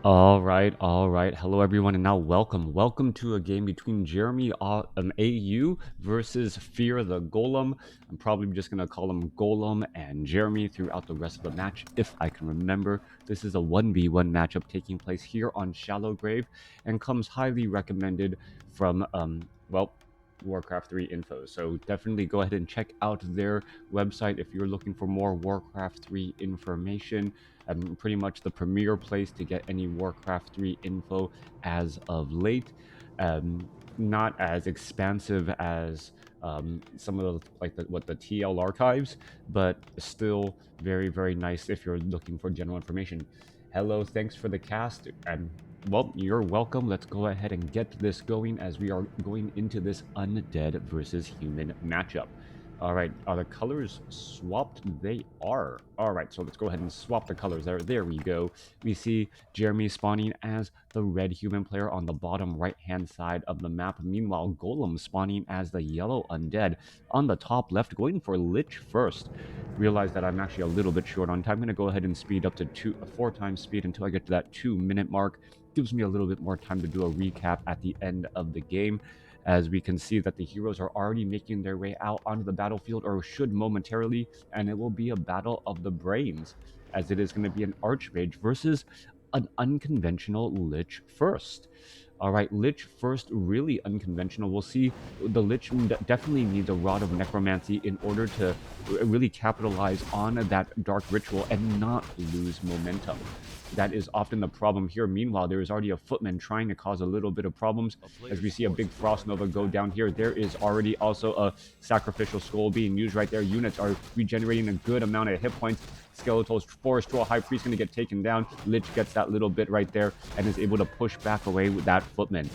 All right. Hello, everyone, and now welcome to a game between JeremyAu versus FeartheG0lem. I'm probably just gonna call him Golem and Jeremy throughout the rest of the match, if I can remember. This is a 1v1 matchup taking place here on Shallow Grave, and comes highly recommended from Warcraft 3 info. So definitely go ahead and check out their website if you're looking for more Warcraft 3 information. Pretty much the premier place to get any Warcraft 3 info as of late. Not as expansive as some of the TL archives, but still very nice if you're looking for general information. Hello, thanks for the cast, and well, you're welcome. Let's go ahead and get this going as we are going into this undead versus human matchup. All right, are the colors swapped? They are. All right, so let's go ahead and swap the colors there. There we go. We see Jeremy spawning as the red human player on the bottom right-hand side of the map. Meanwhile, Golem spawning as the yellow undead on the top left, going for Lich first. Realize that I'm actually a little bit short on time. I'm going to go ahead and speed up to 4 times speed until I get to that 2-minute mark. Gives me a little bit more time to do a recap at the end of the game, as we can see that the heroes are already making their way out onto the battlefield, or should momentarily, and it will be a battle of the brains, as it is going to be an Archmage versus an unconventional Lich first. All right, Lich first, really unconventional. We'll see the Lich definitely needs a Rod of Necromancy in order to really capitalize on that Dark Ritual and not lose momentum. That is often the problem here. Meanwhile, there is already a Footman trying to cause a little bit of problems. As we see a big Frost Nova go down here, there is already also a Sacrificial Skull being used right there. Units are regenerating a good amount of hit points. Skeletal's Forest Troll High Priest going to get taken down. Lich gets that little bit right there and is able to push back away with that Footman.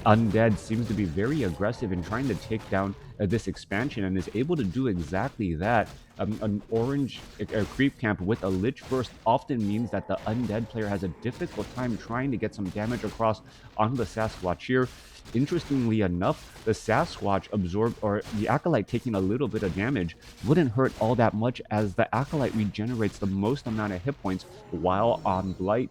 Undead seems to be very aggressive in trying to take down this expansion, and is able to do exactly that. An orange creep camp with a Lich first often means that the undead player has a difficult time trying to get some damage across on the Sasquatch here. Interestingly enough, the Sasquatch absorbed, or the Acolyte taking a little bit of damage wouldn't hurt all that much, as the Acolyte regenerates the most amount of hit points while on Blight.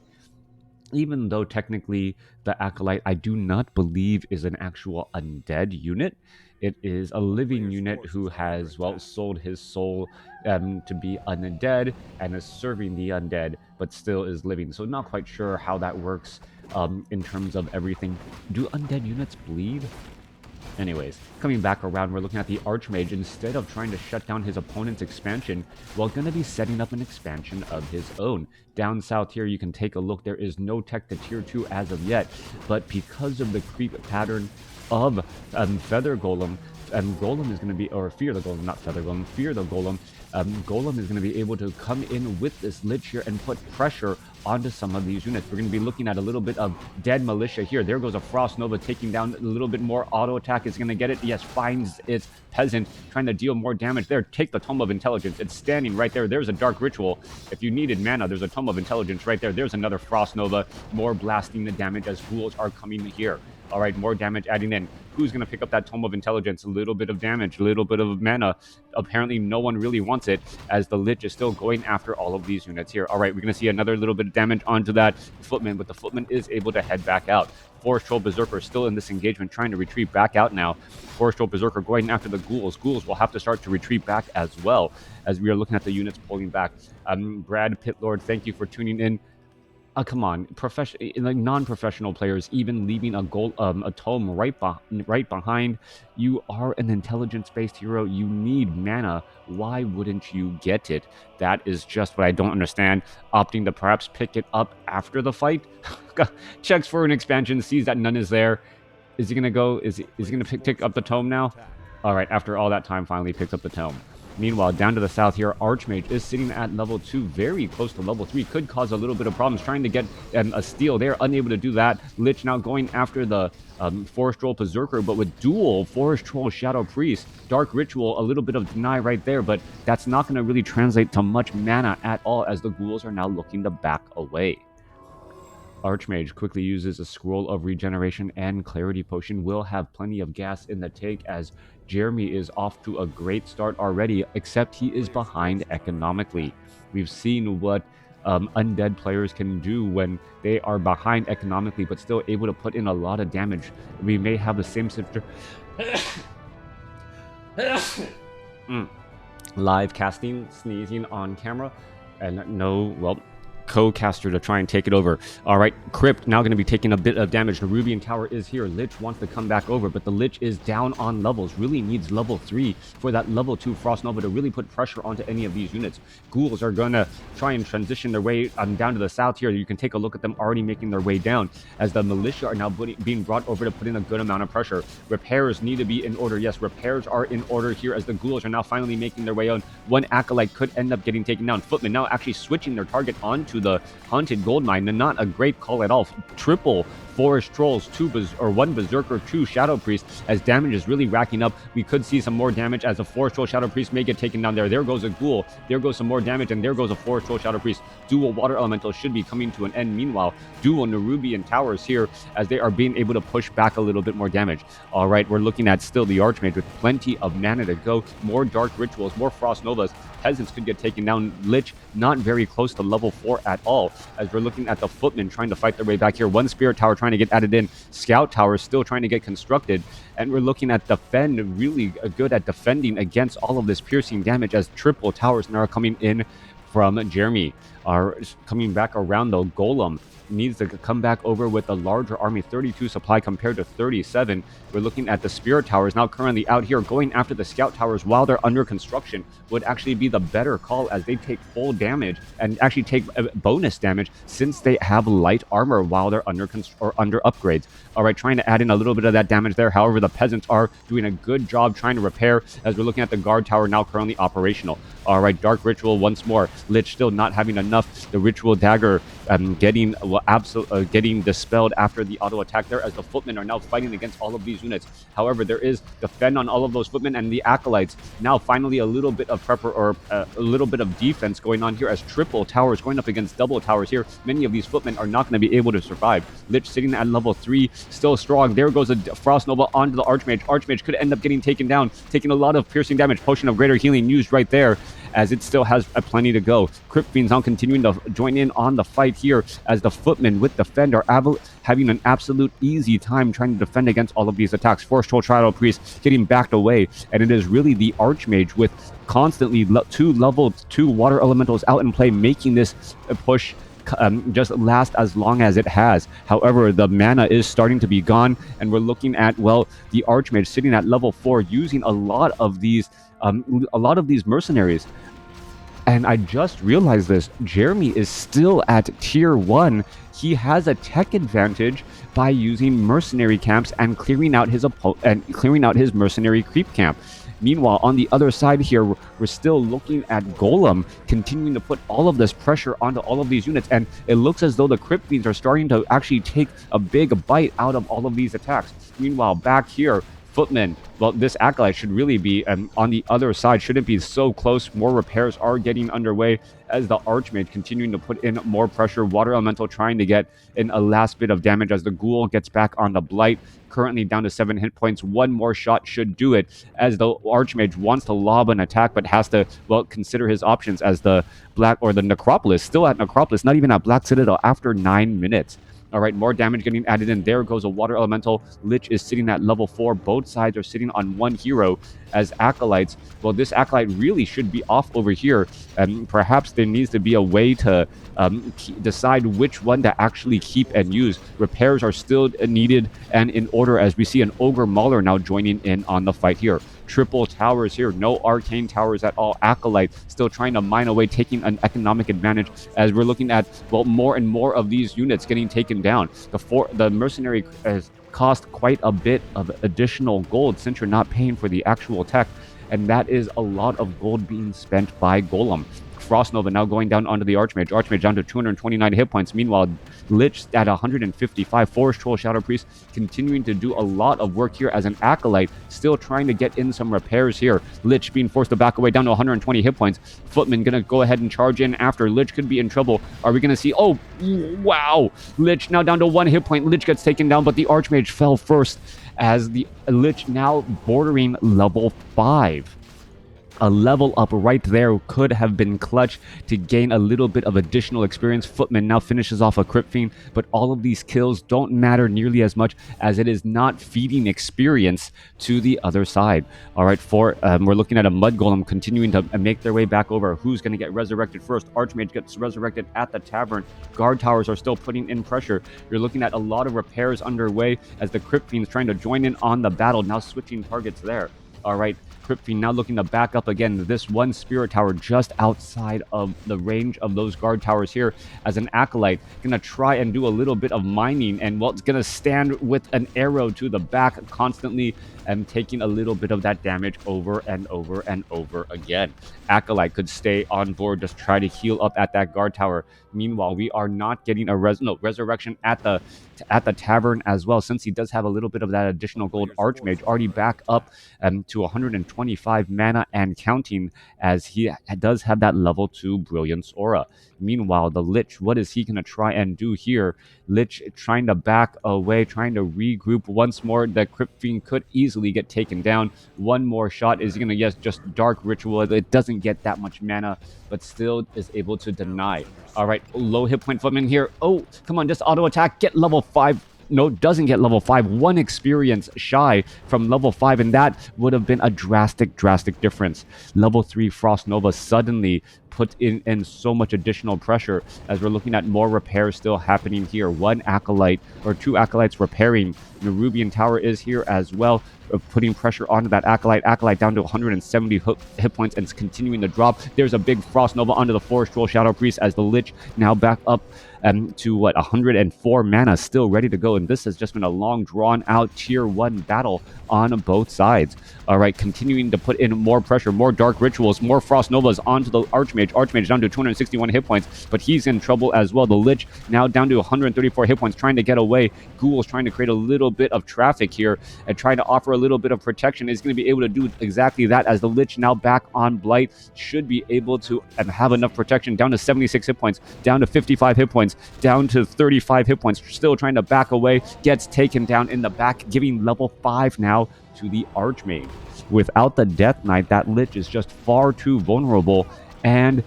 Even though technically the Acolyte, I do not believe, is an actual undead unit. It is a living unit who has, well, sold his soul to be undead and is serving the undead, but still is living. So not quite sure how that works in terms of everything. Do undead units bleed? Anyways, coming back around, we're looking at the Archmage. Instead of trying to shut down his opponent's expansion, well, going to be setting up an expansion of his own. Down south here, you can take a look. There is no tech to tier 2 as of yet, but because of the creep pattern of FeartheG0lem, Golem is going to be, or FeartheG0lem, not FeartheG0lem, FeartheG0lem. Golem is going to be able to come in with this Lich here and put pressure onto some of these units. We're going to be looking at a little bit of dead militia here. There goes a Frost Nova taking down a little bit more. Auto attack is going to get it. Yes, finds its peasant, trying to deal more damage there. Take the Tome of Intelligence. It's standing right there. There's a Dark Ritual. If you needed mana, there's a Tome of Intelligence right there. There's another Frost Nova. More blasting the damage as ghouls are coming here. All right, more damage adding in. Who's going to pick up that Tome of Intelligence? A little bit of damage, a little bit of mana. Apparently, no one really wants it, as the Lich is still going after all of these units here. All right, we're going to see another little bit of damage onto that Footman, but the Footman is able to head back out. Forest Troll Berserker still in this engagement, trying to retreat back out now. Forest Troll Berserker going after the ghouls. Ghouls will have to start to retreat back as well, as we are looking at the units pulling back. Brad Pitlord, thank you for tuning in. Come on, like non-professional players, even leaving a tome right behind. You are an intelligence-based hero. You need mana. Why wouldn't you get it? That is just what I don't understand. Opting to perhaps pick it up after the fight. Checks for an expansion, sees that none is there. Is he gonna go? Is he gonna pick up the tome now? All right. After all that time, finally picks up the tome. Meanwhile, down to the south here, Archmage is sitting at level 2, very close to level 3. Could cause a little bit of problems trying to get a steal there. Unable to do that. Lich now going after the Forest Troll Berserker, but with dual Forest Troll Shadow Priest. Dark Ritual, a little bit of deny right there, but that's not going to really translate to much mana at all, as the ghouls are now looking to back away. Archmage quickly uses a Scroll of Regeneration and Clarity Potion. Will have plenty of gas in the tank, as Jeremy is off to a great start already, except he is behind economically. We've seen what undead players can do when they are behind economically but still able to put in a lot of damage. We may have the same situation. Live casting, sneezing on camera, and no, well, co-caster to try and take it over. All right, Crypt now going to be taking a bit of damage. The Rubian Tower is here. Lich wants to come back over, but the Lich is down on levels. Really needs level 3 for that level 2 Frost Nova to really put pressure onto any of these units. Ghouls are going to try and transition their way down to the south here. You can take a look at them already making their way down as the Militia are now being brought over to put in a good amount of pressure. Repairs need to be in order. Yes, repairs are in order here as the Ghouls are now finally making their way on. One Acolyte could end up getting taken down. Footmen now actually switching their target onto the Haunted Gold Mine, and not a great call at all. Triple Forest Trolls, one Berserker, 2 Shadow Priests, as damage is really racking up. We could see some more damage as a Forest Troll Shadow Priest may get taken down there. There goes a Ghoul. There goes some more damage, and there goes a Forest Troll Shadow Priest. Dual Water Elemental should be coming to an end. Meanwhile, dual Nerubian Towers here as they are being able to push back a little bit more damage. All right, we're looking at still the Archmage with plenty of mana to go. More Dark Rituals, more Frost Novas. Peasants could get taken down. Lich not very close to level 4 at all as we're looking at the Footmen trying to fight their way back here. One Spirit Tower trying to get added in. Scout Tower still trying to get constructed. And we're looking at Defend, really good at defending against all of this piercing damage as triple towers now are coming in from Jeremy. Are coming back around the Golem. Needs to come back over with a larger army, 32 supply compared to 37. We're looking at the Spirit Towers now currently out here going after the Scout Towers while they're under construction would actually be the better call as they take full damage and actually take bonus damage since they have light armor while they're under upgrades. All right, trying to add in a little bit of that damage there. However, the Peasants are doing a good job trying to repair as we're looking at the Guard Tower now currently operational. All right, Dark Ritual once more. Lich still not having enough. The Ritual Dagger getting dispelled after the auto attack there as the Footmen are now fighting against all of these units. However, there is Defend on all of those Footmen and the Acolytes. Now finally a little bit of a little bit of defense going on here as triple towers going up against double towers here. Many of these Footmen are not going to be able to survive. Lich sitting at level 3, still strong. There goes a Frost Nova onto the Archmage. Archmage could end up getting taken down, taking a lot of piercing damage. Potion of Greater Healing used right there as it still has plenty to go. Crypt Fiends now continuing to join in on the fight here as the Footmen with Defend are having an absolute easy time trying to defend against all of these attacks. Force Troll Shadow Priest getting backed away, and it is really the Archmage with constantly 2 level 2 water elementals out in play, making this push just last as long as it has. However, the mana is starting to be gone, and we're looking at, well, the Archmage sitting at level 4 using a lot of these mercenaries. And I just realized this. Jeremy is still at tier 1. He has a tech advantage by using mercenary camps and clearing out his mercenary creep camp. Meanwhile, on the other side here, we're still looking at Golem continuing to put all of this pressure onto all of these units, and it looks as though the Crypt Fiends are starting to actually take a big bite out of all of these attacks. Meanwhile, back here, Footmen, well, this Acolyte should really be on the other side, shouldn't be so close. More repairs are getting underway as the Archmage continuing to put in more pressure. Water Elemental trying to get in a last bit of damage as the Ghoul gets back on the Blight, currently down to 7 hit points. One more shot should do it as the Archmage wants to lob an attack but has to, well, consider his options as the Black or the Necropolis, still at Necropolis, not even at Black Citadel after 9 minutes. All right, more damage getting added in. There goes a Water Elemental. Lich is sitting at level 4. Both sides are sitting on 1 hero as Acolytes. Well, this Acolyte really should be off over here. And perhaps there needs to be a way to decide which one to actually keep and use. Repairs are still needed and in order as we see an Ogre Mauler now joining in on the fight here. Triple towers here, no arcane towers at all. Acolyte still trying to mine away, taking an economic advantage as we're looking at, well, more and more of these units getting taken down. The mercenary has cost quite a bit of additional gold since you're not paying for the actual tech, and that is a lot of gold being spent by Golem. Frost Nova now going down onto the Archmage. Archmage down to 229 hit points. Meanwhile, Lich at 155. Forest Troll Shadow Priest continuing to do a lot of work here as an Acolyte, still trying to get in some repairs here. Lich being forced to back away down to 120 hit points. Footman gonna go ahead and charge in after. Lich could be in trouble. Are we gonna see? Oh, wow! Lich now down to 1 hit point. Lich gets taken down, but the Archmage fell first as the Lich now bordering level 5. A level up right there could have been clutch to gain a little bit of additional experience. Footman now finishes off a Crypt Fiend, but all of these kills don't matter nearly as much as it is not feeding experience to the other side. All right, we're looking at a Mud Golem continuing to make their way back over. Who's going to get resurrected first? Archmage gets resurrected at the tavern. Guard towers are still putting in pressure. You're looking at a lot of repairs underway as the Crypt Fiend's trying to join in on the battle, now switching targets there. All right, Crypt Fiend now looking to back up again. This one Spirit Tower just outside of the range of those guard towers here as an Acolyte. Gonna try and do a little bit of mining, and well, it's gonna stand with an arrow to the back constantly and taking a little bit of that damage over and over and over again. Acolyte could stay on board, just try to heal up at that guard tower. Meanwhile, we are not getting a resurrection at the tavern as well, since he does have a little bit of that additional gold. Archmage already back up to 125 mana and counting, as he does have that level 2 Brilliance Aura. Meanwhile, the Lich, what is he going to try and do here? Lich trying to back away, trying to regroup once more. The Crypt Fiend could easily get taken down. One more shot is going to, yes, just Dark Ritual. It doesn't get that much mana, but still is able to deny. All right, low hit point Footman here. Oh, come on, just auto attack, get level 5. No, doesn't get level 5. 1 experience shy from level 5, and that would have been a drastic difference. Level 3 Frost Nova suddenly put in so much additional pressure, as we're looking at more repairs still happening here. 1 Acolyte or 2 Acolytes repairing. The Nerubian Tower is here as well, putting pressure onto that Acolyte. Acolyte down to 170 hit points and it's continuing to drop. There's a big Frost Nova onto the Forest Troll Shadow Priest, as the Lich now back up to 104 mana, still ready to go. And this has just been a long, drawn-out Tier 1 battle on both sides. All right, continuing to put in more pressure, more Dark Rituals, more Frost Novas onto the Archmage. Archmage down to 261 hit points, but he's in trouble as well. The Lich now down to 134 hit points, trying to get away. Ghoul's trying to create a little bit of traffic here and trying to offer a little bit of protection. Is going to be able to do exactly that, as the Lich now back on Blight should be able to have enough protection. Down to 76 hit points, down to 55 hit points, down to 35 hit points, still trying to back away, gets taken down in the back, giving level 5 now to the Archmage. Without the Death Knight, that Lich is just far too vulnerable and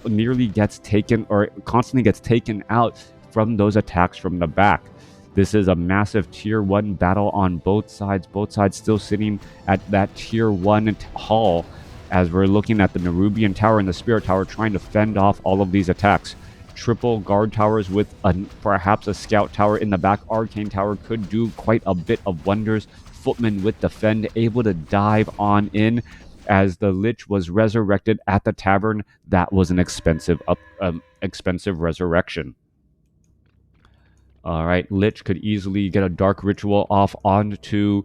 nearly gets taken, or constantly gets taken out from those attacks from the back. This is a massive Tier 1 battle on both sides. Both sides still sitting at that Tier 1 hall, as we're looking at the Nerubian Tower and the Spirit Tower trying to fend off all of these attacks. Triple guard towers with perhaps a scout tower in the back. Arcane Tower could do quite a bit of wonders. Footman with defend, able to dive on in, as the Lich was resurrected at the tavern. That was an expensive resurrection. All right, Lich could easily get a Dark Ritual off onto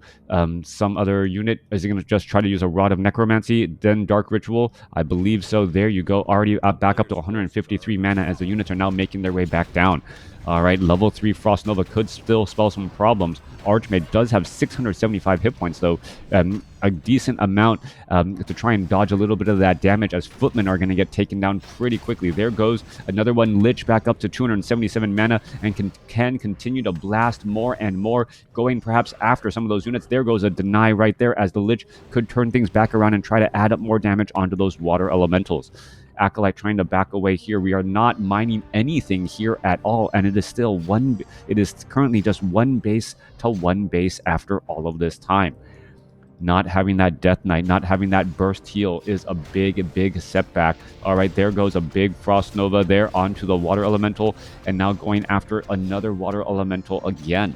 some other unit. Is he going to just try to use a Rod of Necromancy, then Dark Ritual? I believe so. There you go. Already back up to 153 mana, as the units are now making their way back down. All right, level 3 Frost Nova could still spell some problems. Archmage does have 675 hit points, though. A decent amount to try and dodge a little bit of that damage, as Footmen are going to get taken down pretty quickly. There goes another one. Lich back up to 277 mana and can continue to blast more and more, going perhaps after some of those units. There goes a deny right there, as the Lich could turn things back around and try to add up more damage onto those water elementals. Acolyte trying to back away here. We are not mining anything here at all, and it is still it is currently just 1 base to 1 base after all of this time. Not having that Death Knight, not having that burst heal is a big setback. All right, there goes a big Frost Nova there onto the water elemental, and now going after another water elemental again.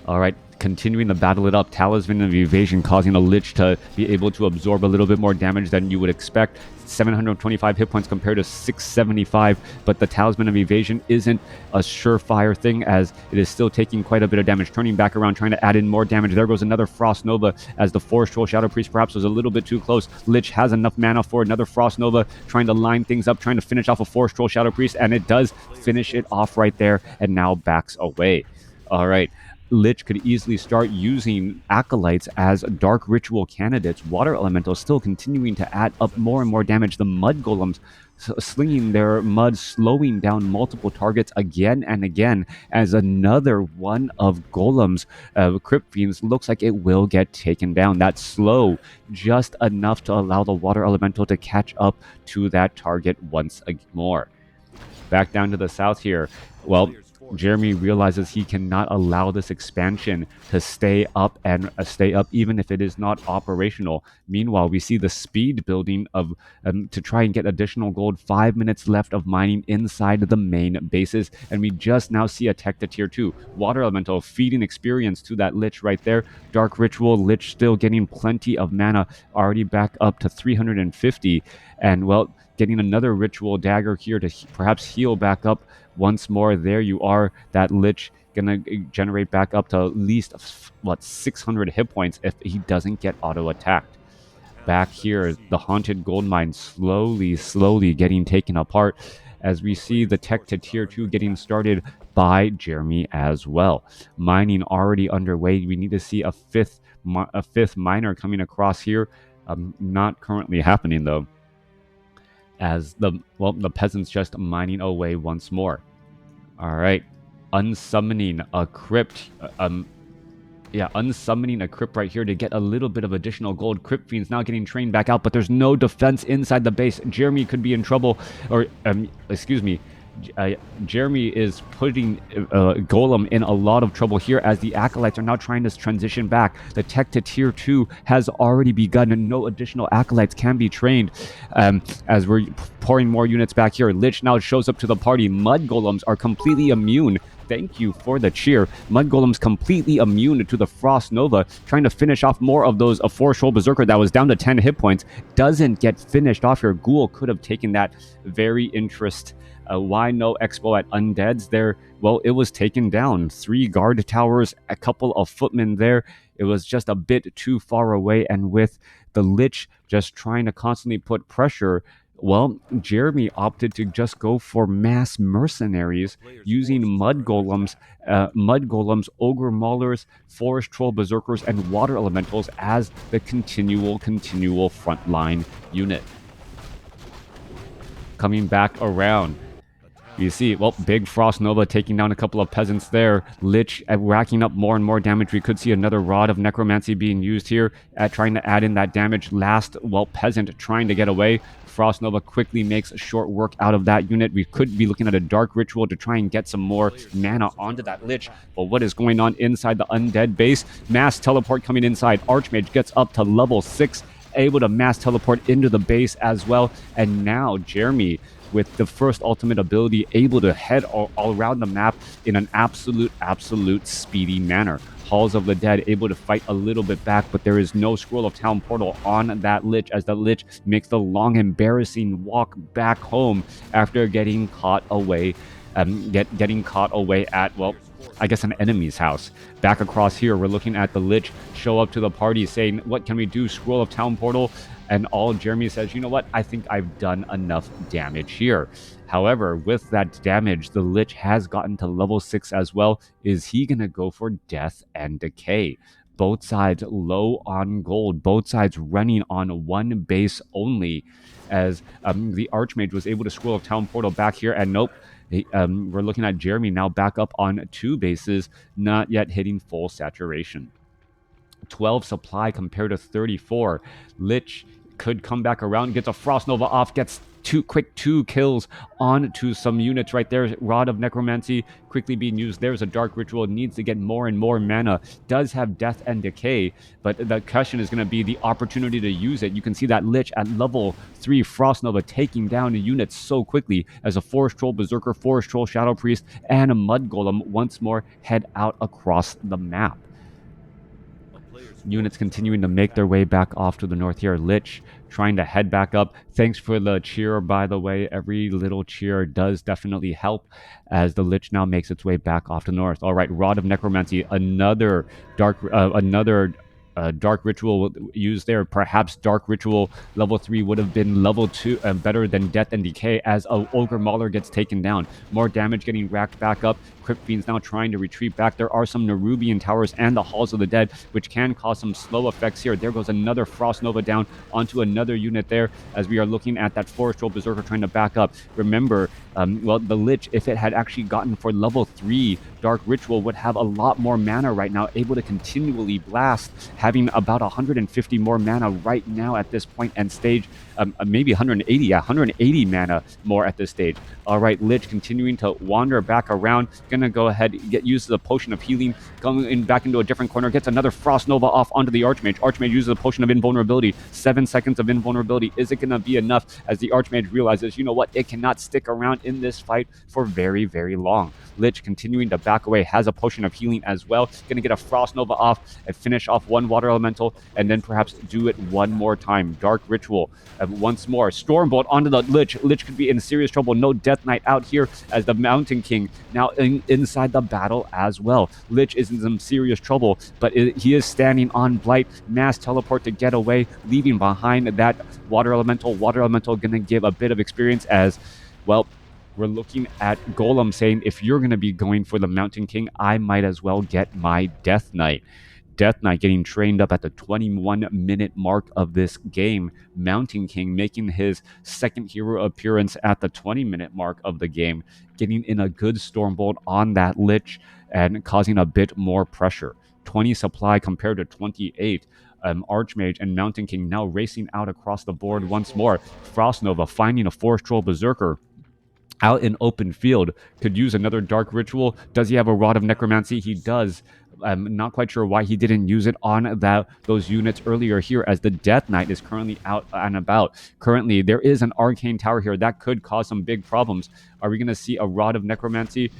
All right, continuing to battle it up. Talisman of Evasion causing a Lich to be able to absorb a little bit more damage than you would expect. 725 hit points compared to 675, but the Talisman of Evasion isn't a surefire thing, as it is still taking quite a bit of damage. Turning back around, trying to add in more damage. There goes another Frost Nova, as the Forest Troll Shadow Priest perhaps was a little bit too close. Lich has enough mana for another Frost Nova, trying to line things up, trying to finish off a Forest Troll Shadow Priest, and it does finish it off right there, and now backs away. All right. Lich could easily start using Acolytes as Dark Ritual candidates. Water Elementals still continuing to add up more and more damage. The Mud Golems slinging their mud, slowing down multiple targets again and again, as another one of Golem's Crypt Fiends looks like it will get taken down. That's slow, just enough to allow the Water Elemental to catch up to that target once more. Back down to the south here. Well, Jeremy realizes he cannot allow this expansion to stay up even if it is not operational. Meanwhile, we see the speed building of to try and get additional gold. 5 minutes left of mining inside the main bases, and we just now see a tech to tier 2. Water Elemental feeding experience to that Lich right there. Dark Ritual Lich still getting plenty of mana, already back up to 350, and well, getting another Ritual Dagger here to perhaps heal back up once more. There you are. That Lich gonna generate back up to at least, 600 hit points if he doesn't get auto-attacked. Back here, the Haunted Gold Mine slowly getting taken apart as we see the tech to tier 2 getting started by Jeremy as well. Mining already underway. We need to see a fifth miner coming across here. Not currently happening though, as the peasants just mining away once more. All right, unsummoning a crypt. Unsummoning a crypt right here to get a little bit of additional gold. Crypt Fiends now getting trained back out, but there's no defense inside the base. Jeremy could be in trouble, or Jeremy is putting Golem in a lot of trouble here, as the Acolytes are now trying to transition back. The tech to tier 2 has already begun, and no additional Acolytes can be trained. As we're pouring more units back here, Lich now shows up to the party. Mud Golems are completely immune. Thank you for the cheer. Mud Golem's completely immune to the Frost Nova, trying to finish off more of those. A Forest Troll Berserker that was down to 10 hit points doesn't get finished off here. Ghoul could have taken that. Very interest. Why no Expo at Undeads there? Well, it was taken down. 3 guard towers, a couple of footmen there. It was just a bit too far away, and with the Lich just trying to constantly put pressure, well, Jeremy opted to just go for mass mercenaries using Mud Golems, Ogre Maulers, Forest Troll Berserkers, and Water Elementals as the continual frontline unit. Coming back around, you see, well, big Frost Nova taking down a couple of peasants there. Lich racking up more and more damage. We could see another Rod of Necromancy being used here, trying to add in that damage. Last, well, peasant trying to get away. Frost Nova quickly makes short work out of that unit. We could be looking at a Dark Ritual to try and get some more mana onto that Lich. But what is going on inside the Undead base? Mass teleport coming inside. Archmage gets up to level 6, able to mass teleport into the base as well. And now Jeremy, with the first ultimate ability, able to head all around the map in an absolute speedy manner. Halls of the Dead able to fight a little bit back, but there is no Scroll of Town Portal on that Lich, as the Lich makes the long, embarrassing walk back home after getting caught away, getting caught away at, well, I guess an enemy's house. Back across here, we're looking at the Lich show up to the party saying, what can we do? Scroll of Town Portal. And all Jeremy says, you know what? I think I've done enough damage here. However, with that damage, the Lich has gotten to level 6 as well. Is he going to go for Death and Decay? Both sides low on gold. Both sides running on one base only, as the Archmage was able to Scroll of Town Portal back here. And nope, we're looking at Jeremy now back up on 2 bases, not yet hitting full saturation. 12 supply compared to 34. Lich could come back around, gets a Frost Nova off, gets 2 kills onto some units right there. Rod of Necromancy quickly being used. There's a Dark Ritual, needs to get more and more mana. Does have Death and Decay, but the question is going to be the opportunity to use it. You can see that Lich at level 3 Frost Nova taking down units so quickly, as a Forest Troll Berserker, Forest Troll Shadow Priest, and a Mud Golem once more head out across the map. Units continuing to make their way back off to the north here. Lich trying to head back up. Thanks for the cheer, by the way. Every little cheer does definitely help, as the Lich now makes its way back off to north. All right, Rod of Necromancy, another Dark Ritual used there. Perhaps Dark Ritual level 3 would have been level 2 better than Death and Decay as a Ogre Mauler gets taken down. More damage getting racked back up. Crypt Fiend's now trying to retreat back. There are some Nerubian towers and the Halls of the Dead, which can cause some slow effects here. There goes another Frost Nova down onto another unit there as we are looking at that Forest Troll Berserker trying to back up. Remember, well, the Lich, if it had actually gotten for level 3 Dark Ritual, would have a lot more mana right now, able to continually blast, having about 150 more mana right now at this point and stage, maybe 180, yeah, 180 mana more at this stage. All right, Lich continuing to wander back around, gonna go ahead, uses a potion of healing, going back into a different corner, gets another Frost Nova off onto the Archmage. Archmage uses a potion of invulnerability, 7 seconds of invulnerability. Is it gonna be enough as the Archmage realizes, you know what, it cannot stick around in this fight for very, very long. Lich continuing to back away, has a potion of healing as well, gonna get a Frost Nova off and finish off one Water Elemental, and then perhaps do it one more time. Dark Ritual, once more, Stormbolt onto the Lich. Lich could be in serious trouble. No Death Knight out here as the Mountain King now inside the battle as well. Lich is in some serious trouble, but he is standing on Blight. Mass teleport to get away, leaving behind that Water Elemental. Water Elemental gonna give a bit of experience as, well, we're looking at Golem saying, if you're going to be going for the Mountain King, I might as well get my Death Knight. Death Knight getting trained up at the 21-minute mark of this game. Mountain King making his second hero appearance at the 20-minute mark of the game, getting in a good Stormbolt on that Lich and causing a bit more pressure. 20 supply compared to 28. Archmage and Mountain King now racing out across the board once more. Frost Nova finding a Forest Troll Berserker out in open field, could use another Dark Ritual. Does he have a Rod of Necromancy? He does. I'm not quite sure why he didn't use it on those units earlier here, as the Death Knight is currently out and about. Currently, there is an Arcane Tower here that could cause some big problems. Are we going to see a Rod of Necromancy?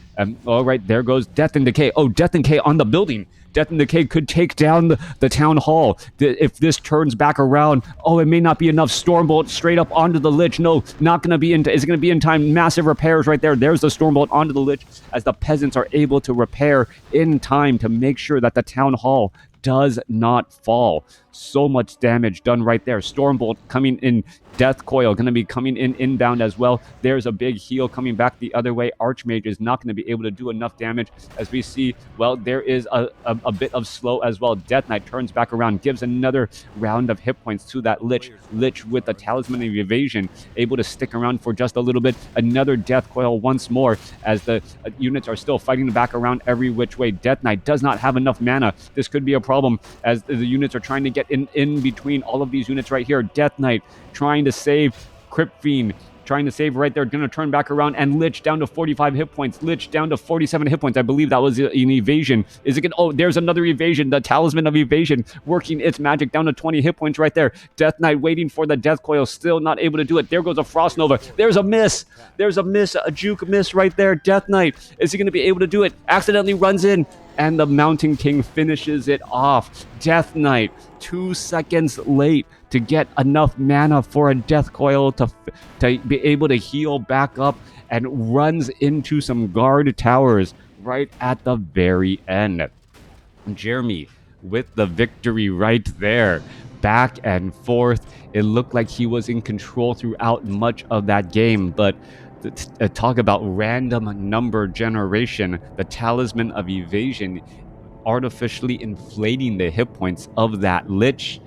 All right, there goes Death and Decay. Oh, Death and Decay on the building. Death and Decay could take down the Town Hall. If this turns back around, oh, it may not be enough. Stormbolt straight up onto the Lich. No, not going to be in. Is it going to be in time? Massive repairs right there. There's the Stormbolt onto the Lich as the peasants are able to repair in time to make sure that the Town Hall does not fall. So much damage done right there. Stormbolt coming in. Death Coil going to be coming in inbound as well. There's a big heal coming back the other way. Archmage is not going to be able to do enough damage as we see, well, there is a bit of slow as well. Death Knight turns back around, gives another round of hit points to that Lich. Lich with the Talisman of Evasion, able to stick around for just a little bit. Another Death Coil once more as the units are still fighting back around every which way. Death Knight does not have enough mana. This could be a problem as the units are trying to get in between all of these units right here. Death Knight trying to save. Crypt Fiend trying to save right there, going to turn back around, and Lich down to 45 hit points. Lich down to 47 hit points. I believe that was an evasion. Is it going to... Oh, there's another evasion. The Talisman of Evasion working its magic down to 20 hit points right there. Death Knight waiting for the Death Coil, still not able to do it. There goes a Frost Nova. There's a miss. There's a miss, a juke miss right there. Death Knight, is he going to be able to do it? Accidentally runs in, and the Mountain King finishes it off. Death Knight, 2 seconds late to get enough mana for a Death Coil to be able to heal back up, and runs into some guard towers right at the very end. Jeremy with the victory right there. Back and forth. It looked like he was in control throughout much of that game, but talk about random number generation. The Talisman of Evasion artificially inflating the hit points of that Lich,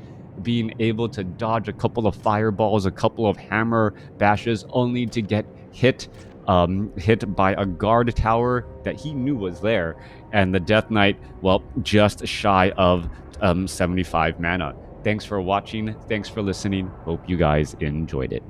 being able to dodge a couple of fireballs, a couple of hammer bashes, only to get hit by a guard tower that he knew was there. And the Death Knight, well, just shy of 75 mana. Thanks for watching. Thanks for listening. Hope you guys enjoyed it.